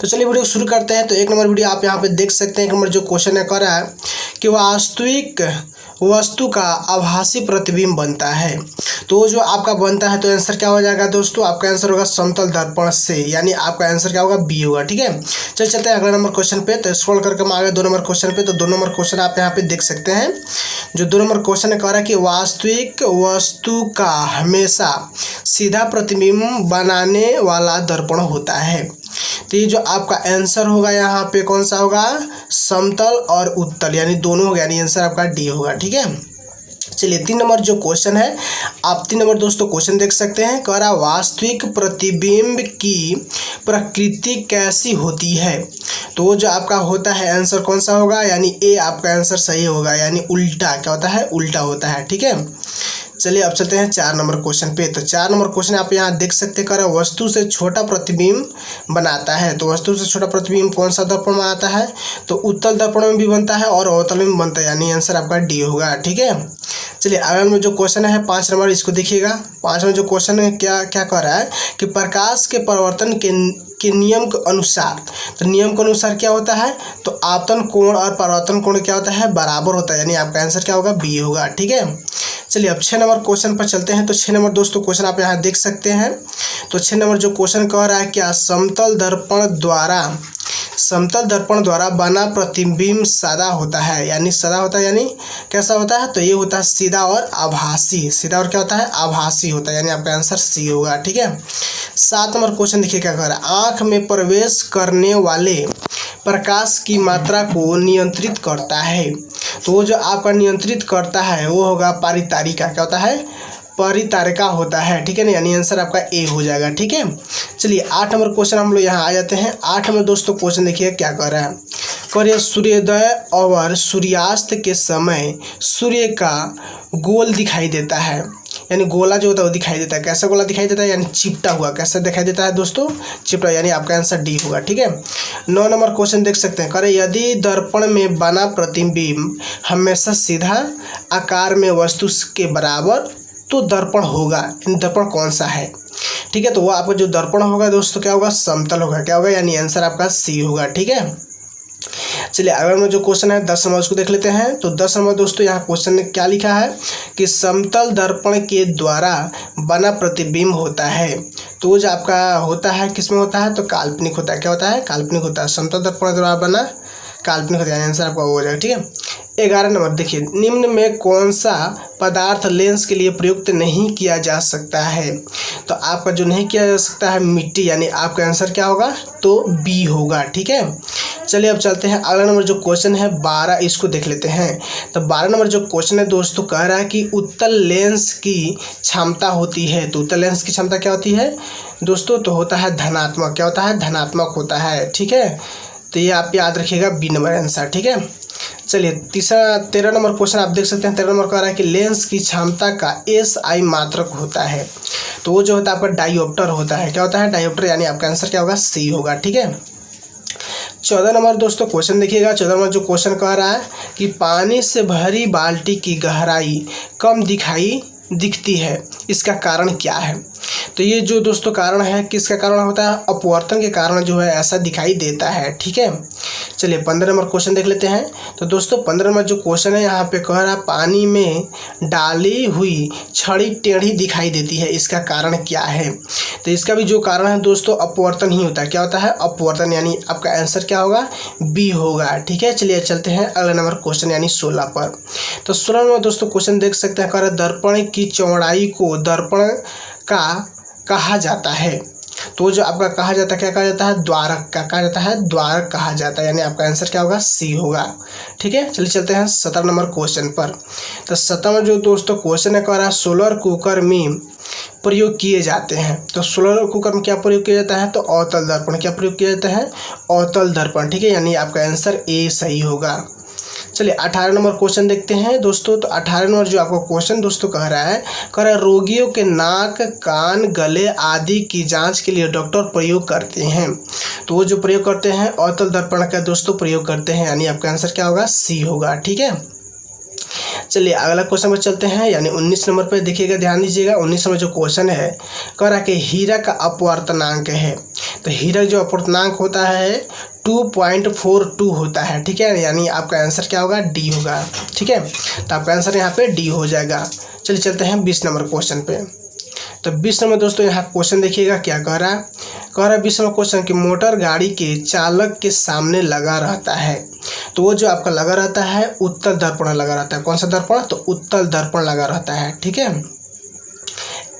तो चलिए वीडियो शुरू करते हैं। तो एक नंबर वीडियो आप यहाँ पे देख सकते हैं। एक नंबर जो क्वेश्चन है कह रहा है कि वास्तविक वस्तु का आभासी प्रतिबिंब बनता है। तो जो आपका बनता है तो आंसर क्या हो जाएगा दोस्तों, आपका आंसर होगा समतल दर्पण से, यानी आपका आंसर क्या होगा, बी होगा। ठीक है, चलते हैं अगला नंबर क्वेश्चन पे। तो स्क्रॉल करके हम आ गए 2 नंबर क्वेश्चन पे। तो 2 नंबर क्वेश्चन आप यहाँ पे देख सकते हैं। जो 2 नंबर क्वेश्चन है कह रहा है कि वास्तविक वस्तु का हमेशा सीधा प्रतिबिंब बनाने वाला दर्पण होता है। तो ये जो आपका आंसर होगा यहाँ पे कौन सा होगा, समतल और उत्तल, यानी दोनों हो गया, यानी आंसर आपका डी होगा। ठीक है, चलिए 3 नंबर जो क्वेश्चन है, आप 3 नंबर दोस्तों क्वेश्चन देख सकते हैं। कह रहा वास्तविक प्रतिबिंब की प्रकृति कैसी होती है। तो जो आपका होता है आंसर कौन सा होगा, यानी ए आपका आंसर सही होगा, यानी उल्टा क्या होता है, उल्टा होता है। ठीक है, चलिए अब चलते हैं 4 नंबर क्वेश्चन पे। तो 4 नंबर क्वेश्चन आप यहाँ देख सकते हैं। कह रहा वस्तु से छोटा प्रतिबिंब बनाता है। तो वस्तु से छोटा प्रतिबिंब कौन सा दर्पण बनाता है, तो उत्तल दर्पण में भी बनता है और अवतल में बनता है, यानी आंसर आपका डी होगा। ठीक है, चलिए अगला में जो क्वेश्चन है 5 नंबर, इसको देखिएगा। 5 में जो क्वेश्चन है क्या क्या कह रहा है कि प्रकाश के परिवर्तन के नियम के अनुसार, तो नियम के अनुसार क्या होता है, तो आपतन कोण और परावर्तन कोण क्या होता है, बराबर होता है, यानी आपका आंसर क्या होगा, बी होगा। ठीक है, चलिए अब 6 नंबर क्वेश्चन पर चलते हैं। तो 6 नंबर दोस्तों क्वेश्चन आप यहाँ देख सकते हैं। तो 6 नंबर जो क्वेश्चन कह रहा है क्या समतल दर्पण द्वारा बना प्रतिबिंब सादा होता है, यानी सादा होता है, यानी कैसा होता है, तो ये होता है सीधा और आभासी। सीधा और क्या होता है, आभासी होता है, यानी आपका आंसर सी होगा। ठीक है, 7 नंबर क्वेश्चन देखिए क्या कह रहा है, आँख में प्रवेश करने वाले प्रकाश की मात्रा को नियंत्रित करता है। तो वो जो आपका नियंत्रित करता है वो होगा परितारिका, क्या होता है, परितारिका होता है। ठीक है ना, यानी आंसर आपका ए हो जाएगा। ठीक है, चलिए 8 नंबर क्वेश्चन हम लोग यहाँ आ जाते हैं। 8 नंबर दोस्तों क्वेश्चन देखिए क्या कर रहा है, करिए सूर्योदय और सूर्यास्त के समय सूर्य का गोल दिखाई देता है, यानी गोला जो होता है वो दिखाई देता है। कैसा गोला दिखाई देता है, यानी चिपटा हुआ। कैसा दिखाई देता है दोस्तों, चिपटा, यानी आपका आंसर डी होगा। ठीक है, 9 नंबर क्वेश्चन देख सकते हैं। करे यदि दर्पण में बना प्रतिबिंब हमेशा सीधा आकार में वस्तु के बराबर तो दर्पण होगा, दर्पण कौन सा है। ठीक है, तो वो आपका जो दर्पण होगा दोस्तों क्या होगा, समतल होगा। क्या होगा, यानी आंसर आपका सी होगा। ठीक है, चलिए अगला में जो क्वेश्चन है 10 नंबर, उसको देख लेते हैं। तो 10 नंबर दोस्तों यहाँ क्वेश्चन में क्या लिखा है कि समतल दर्पण के द्वारा बना प्रतिबिंब होता है। तो जो आपका होता है किस में होता है, तो काल्पनिक होता है। क्या होता है, काल्पनिक होता है। समतल दर्पण द्वारा बना काल्पनिक होता है, आंसर आपका हो जाएगा। ठीक है, 11 नंबर देखिए, निम्न में कौन सा पदार्थ लेंस के लिए प्रयुक्त नहीं किया जा सकता है। तो आपका जो नहीं किया जा सकता है मिट्टी, यानी आपका आंसर क्या होगा, तो बी होगा। ठीक है, चलिए अब चलते हैं अगला नंबर जो क्वेश्चन है 12, इसको देख लेते हैं। तो 12 नंबर जो क्वेश्चन है दोस्तों कह रहा है कि उत्तल लेंस की क्षमता होती है। तो उत्तल लेंस की क्षमता क्या होती है दोस्तों, तो होता है धनात्मक। क्या होता है, धनात्मक होता है। ठीक है, तो ये आप याद रखिएगा, बी नंबर आंसर। ठीक है, चलिए 13 नंबर क्वेश्चन आप देख सकते हैं। 13 नंबर कह रहा है कि लेंस की क्षमता का SI मात्रक होता है। तो वो जो होता है आपका डायोप्टर होता है। क्या होता है, डायोप्टर, यानी आपका आंसर क्या होगा, सी होगा। ठीक है, 14 नंबर दोस्तों क्वेश्चन देखिएगा। 14 नंबर जो क्वेश्चन कह रहा है कि पानी से भरी बाल्टी की गहराई कम दिखती है, इसका कारण क्या है। तो ये जो दोस्तों कारण है, किसका कारण होता है, अपवर्तन के कारण जो है ऐसा दिखाई देता है। ठीक है, चलिए 15 नंबर क्वेश्चन देख लेते हैं। तो दोस्तों 15 नंबर जो क्वेश्चन है यहाँ पे कह रहा है पानी में डाली हुई छड़ी टेढ़ी दिखाई देती है, इसका कारण क्या है। तो इसका भी जो कारण है दोस्तों अपवर्तन ही होता है। क्या होता है, अपवर्तन, यानी आपका आंसर क्या होगा, बी होगा। ठीक है, चलिए चलते हैं अगला नंबर क्वेश्चन यानी 16 पर। तो 16 नंबर दोस्तों क्वेश्चन देख सकते हैं, कह रहा है दर्पण की चौड़ाई को दर्पण का कहा जाता है। तो जो आपका कहा जाता है, क्या कहा जाता है, द्वारक का कहा जाता है, द्वारक कहा जाता है, यानी आपका आंसर क्या होगा, सी होगा। ठीक है, चलिए चलते हैं 17 नंबर क्वेश्चन पर। तो 17 में जो दोस्तों क्वेश्चन है कह रहा है सोलर कुकर में प्रयोग किए जाते हैं। तो सोलर कुकर में क्या प्रयोग किया जाता है, तो अवतल दर्पण। क्या प्रयोग किया जाता है, अवतल दर्पण। ठीक है, यानी आपका आंसर ए सही होगा। चलिए 18 नंबर क्वेश्चन देखते हैं दोस्तों। तो 18 नंबर जो आपको क्वेश्चन दोस्तों कह रहा है रोगियों के नाक, कान, गले आदि की जांच के लिए डॉक्टर प्रयोग करते हैं। तो वो जो प्रयोग करते हैं अवतल दर्पण का दोस्तों प्रयोग करते हैं, यानी आपका आंसर क्या होगा, सी होगा। ठीक है, चलिए अगला क्वेश्चन पर चलते हैं, यानी 19 नंबर पर देखिएगा, ध्यान दीजिएगा। 19 नंबर जो क्वेश्चन है कह रहा कि हीरा का अपवर्तनांक है। तो हीरा जो अपवर्तनांक होता है 2.42 होता है, ठीक है। यानी आपका आंसर क्या होगा, डी होगा, ठीक है। तो आपका आंसर यहाँ पे डी हो जाएगा। चलिए चलते हैं 20 नंबर क्वेश्चन पे। तो 20 नंबर दोस्तों यहाँ क्वेश्चन देखिएगा क्या कह रहा है। 20 नंबर क्वेश्चन कि मोटर गाड़ी के चालक के सामने लगा रहता है। तो वो जो आपका लगा रहता है उत्तल दर्पण लगा रहता है। कौन सा दर्पण, तो उत्तल दर्पण लगा रहता है, ठीक है।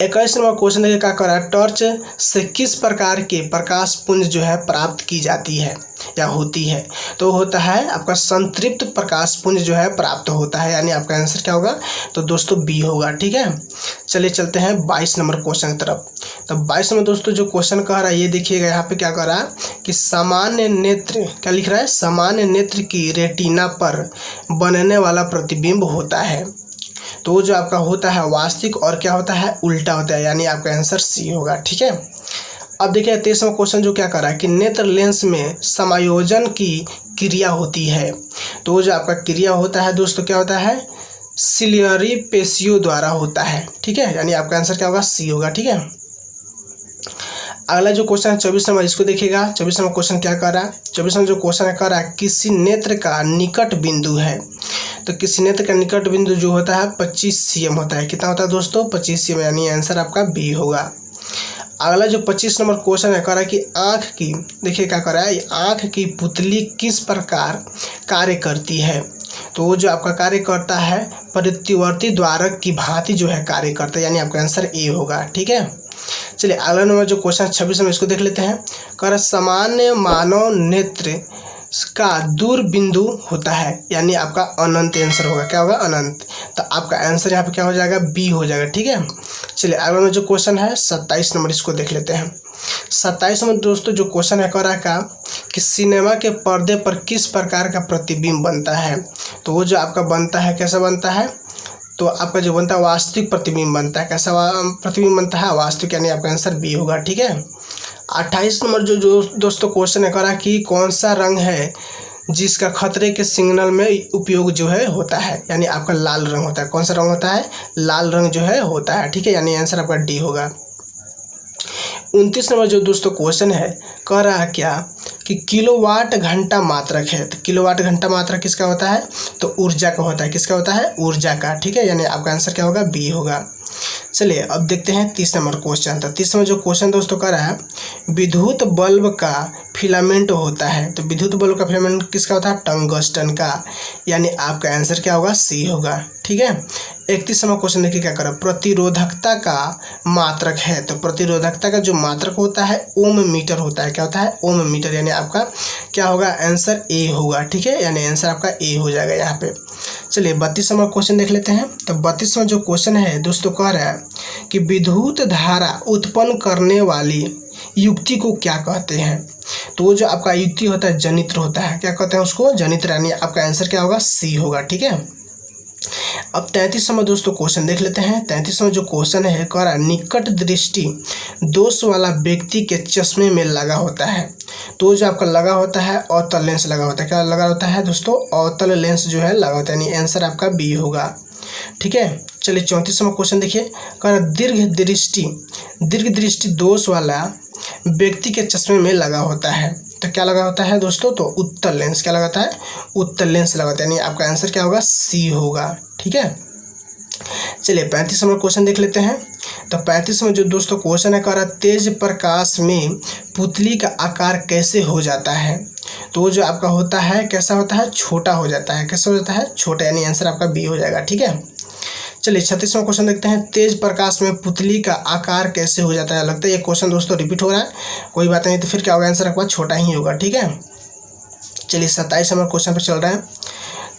21 नंबर क्वेश्चन देखिए क्या कर रहा है, टॉर्च से किस प्रकार के प्रकाश पुंज जो है प्राप्त की जाती है या होती है। तो होता है आपका संतृप्त प्रकाश पुंज जो है प्राप्त होता है, यानी आपका आंसर क्या होगा, तो दोस्तों बी होगा, ठीक है। चलिए चलते हैं 22 नंबर क्वेश्चन की तरफ। तो 22 में दोस्तों जो क्वेश्चन कह रहा है ये देखिएगा, यहाँ पे क्या कह रहा है कि सामान्य नेत्र, क्या लिख रहा है, सामान्य नेत्र की रेटिना पर बनने वाला प्रतिबिंब होता है। तो वो जो आपका होता है वास्तविक और क्या होता है, उल्टा होता है, यानी आपका आंसर सी होगा, ठीक है। अब देखिए 23वां क्वेश्चन जो क्या कर रहा है कि नेत्र लेंस में समायोजन की क्रिया होती है। तो वो जो आपका क्रिया होता है दोस्तों क्या होता है, सिलियरी पेशियों द्वारा होता है, ठीक है। यानी आपका आंसर क्या होगा, सी होगा, ठीक है। अगला जो क्वेश्चन है 24 नंबर, इसको देखिएगा। 24 नंबर क्वेश्चन क्या कर रहा है, 24 नंबर जो क्वेश्चन है कर रहा है किसी नेत्र का निकट बिंदु है। तो किसी नेत्र का निकट बिंदु जो होता है 25 cm होता है। कितना होता है दोस्तों, 25 cm, यानी आंसर आपका बी होगा। अगला जो 25 नंबर क्वेश्चन है कह रहा है कि आँख की, देखिए क्या कर रहा है, आँख की पुतली किस प्रकार कार्य करती है। तो वो जो आपका कार्य करता है प्रत्यावर्ती द्वारक की भांति जो है कार्य करता है, यानी आपका आंसर ए होगा, ठीक है। चलिए अगला नंबर जो क्वेश्चन 26 में इसको देख लेते हैं। कह रहा सामान्य मानव नेत्र का दूर बिंदु होता है, यानी आपका अनंत आंसर होगा, क्या होगा, अनंत। तो आपका आंसर यहाँ पे क्या हो जाएगा, बी हो जाएगा, ठीक है। चलिए अगला में जो क्वेश्चन है 27 नंबर, इसको देख लेते हैं। 27 में दोस्तों जो क्वेश्चन है कह रहा है कि सिनेमा के पर्दे पर किस प्रकार का प्रतिबिंब बनता है। तो वो जो आपका बनता है कैसा बनता है, तो आपका जो बनता है वास्तविक प्रतिबिंब बनता है। कैसा प्रतिबिंब बनता है, वास्तविक, यानी आपका आंसर बी होगा, ठीक है। 28 नंबर जो दोस्तों क्वेश्चन है करा कि कौन सा रंग है जिसका खतरे के सिग्नल में उपयोग जो है होता है, यानी आपका लाल रंग होता है। कौन सा रंग होता है, लाल रंग जो है होता है, ठीक है। यानी आंसर आपका डी होगा। 29 नंबर जो दोस्तों क्वेश्चन है कह रहा है क्या कि किलोवाट घंटा मात्रक है। तो किलोवाट घंटा मात्रक किसका होता है, तो ऊर्जा का होता है। किसका होता है, ऊर्जा का, ठीक है। यानी आपका आंसर क्या होगा, बी होगा। चलिए अब देखते हैं 30 नंबर क्वेश्चन। तो 30 नंबर जो क्वेश्चन दोस्तों कर रहा है विद्युत बल्ब का फिलामेंट होता है। तो विद्युत बल्ब का फिलामेंट किसका होता है, टंगस्टन का, यानी आपका आंसर क्या होगा, सी होगा, ठीक है। 31 नंबर क्वेश्चन देखिए क्या कर रहा है, प्रतिरोधकता का मात्रक है। तो प्रतिरोधकता का जो मात्रक होता है ओम मीटर होता है। क्या होता है, ओम मीटर, यानी आपका क्या होगा, आंसर ए होगा, ठीक है। यानी आंसर आपका ए हो जाएगा यहाँ पे। चलिए 32 नंबर क्वेश्चन देख लेते हैं। तो 32 में जो क्वेश्चन है दोस्तों कह रहा है कि विद्युत धारा उत्पन्न करने वाली युक्ति को क्या कहते हैं। तो वो जो आपका युक्ति होता है जनित्र होता है। क्या कहते हैं उसको, जनित्र, यानी आपका आंसर क्या होगा, सी होगा, ठीक है। अब 33 में दोस्तों क्वेश्चन देख लेते हैं। 33 में जो क्वेश्चन है कह रहा है निकट दृष्टि दोष वाला व्यक्ति के चश्मे में लगा होता है। तो जो आपका लगा होता है अवतल लेंस लगा होता है। क्या लगा होता है दोस्तों, अवतल लेंस जो है लगा होता है, यानी आंसर आपका बी होगा, ठीक है। चलिए 34 में क्वेश्चन देखिए कह रहा दीर्घ दृष्टि दोष वाला व्यक्ति के चश्मे में लगा होता है। तो क्या लगा होता है दोस्तों, तो उत्तल लेंस। क्या लगाता है, उत्तल लेंस लगाता है, यानी आपका आंसर क्या होगा, सी होगा, ठीक है। चलिए 35 नंबर क्वेश्चन देख लेते हैं। तो 35 में जो दोस्तों क्वेश्चन है कह रहा तेज प्रकाश में पुतली का आकार कैसे हो जाता है। तो वो जो आपका होता है कैसा होता है, छोटा हो जाता है। कैसा हो जाता है, छोटा, यानी आंसर आपका बी हो जाएगा, ठीक है। चलिए 36वां क्वेश्चन देखते हैं। तेज प्रकाश में पुतली का आकार कैसे हो जाता है। लगता है ये क्वेश्चन दोस्तों रिपीट हो रहा है, कोई बात नहीं। तो फिर क्या होगा, आंसर आपका छोटा ही होगा, ठीक है। चलिए 27 नंबर क्वेश्चन पर चल रहा है।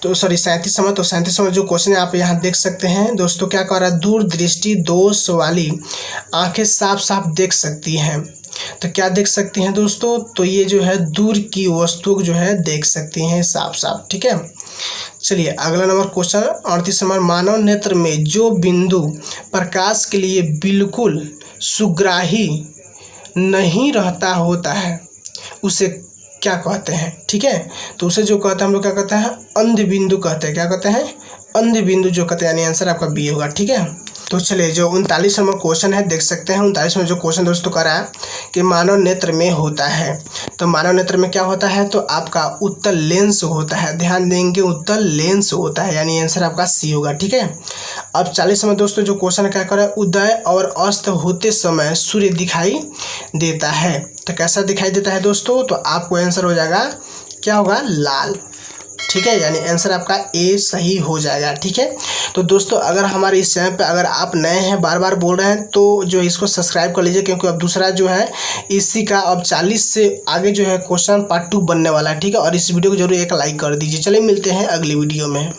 तो सॉरी 37 नंबर। तो 37 नंबर जो क्वेश्चन है आप यहाँ देख सकते हैं दोस्तों, क्या कह रहा है, दूर दृष्टि दोष वाली आंखें साफ साफ देख सकती हैं। तो क्या देख सकती हैं दोस्तों, तो ये जो है दूर की वस्तु जो है देख सकती हैं साफ साफ, ठीक है। चलिए अगला नंबर क्वेश्चन 38 नंबर, मानव नेत्र में जो बिंदु प्रकाश के लिए बिल्कुल सुग्राही नहीं रहता होता है उसे क्या कहते हैं, ठीक है। तो उसे जो कहते हैं हम लोग क्या कहते हैं, अंध बिंदु कहते हैं। क्या कहते हैं, अंध बिंदु जो कहते हैं, यानी आंसर आपका बी होगा। ठीक है, तो चलिए जो 39 नंबर क्वेश्चन है देख सकते हैं। 39 में जो क्वेश्चन दोस्तों करा है कि मानव नेत्र में होता है, तो मानव नेत्र में क्या होता है, तो आपका उत्तल लेंस होता है। ध्यान देंगे, उत्तल लेंस होता है, यानी आंसर आपका सी होगा। ठीक है, अब 40 में दोस्तों जो क्वेश्चन क्या कर रहा है, उदय और अस्त होते समय सूर्य दिखाई देता है, तो कैसा दिखाई देता है दोस्तों, तो आपको आंसर हो जाएगा क्या होगा, लाल। ठीक है, यानी आंसर आपका ए सही हो जाएगा। ठीक है, तो दोस्तों अगर हमारे इस चैनल पे अगर आप नए हैं, बार बार बोल रहे हैं, तो जो इसको सब्सक्राइब कर लीजिए, क्योंकि अब दूसरा जो है इसी का अब 40 से आगे जो है क्वेश्चन पार्ट 2 बनने वाला है। ठीक है, और इस वीडियो को जरूर एक लाइक कर दीजिए। चलिए मिलते हैं अगली वीडियो में।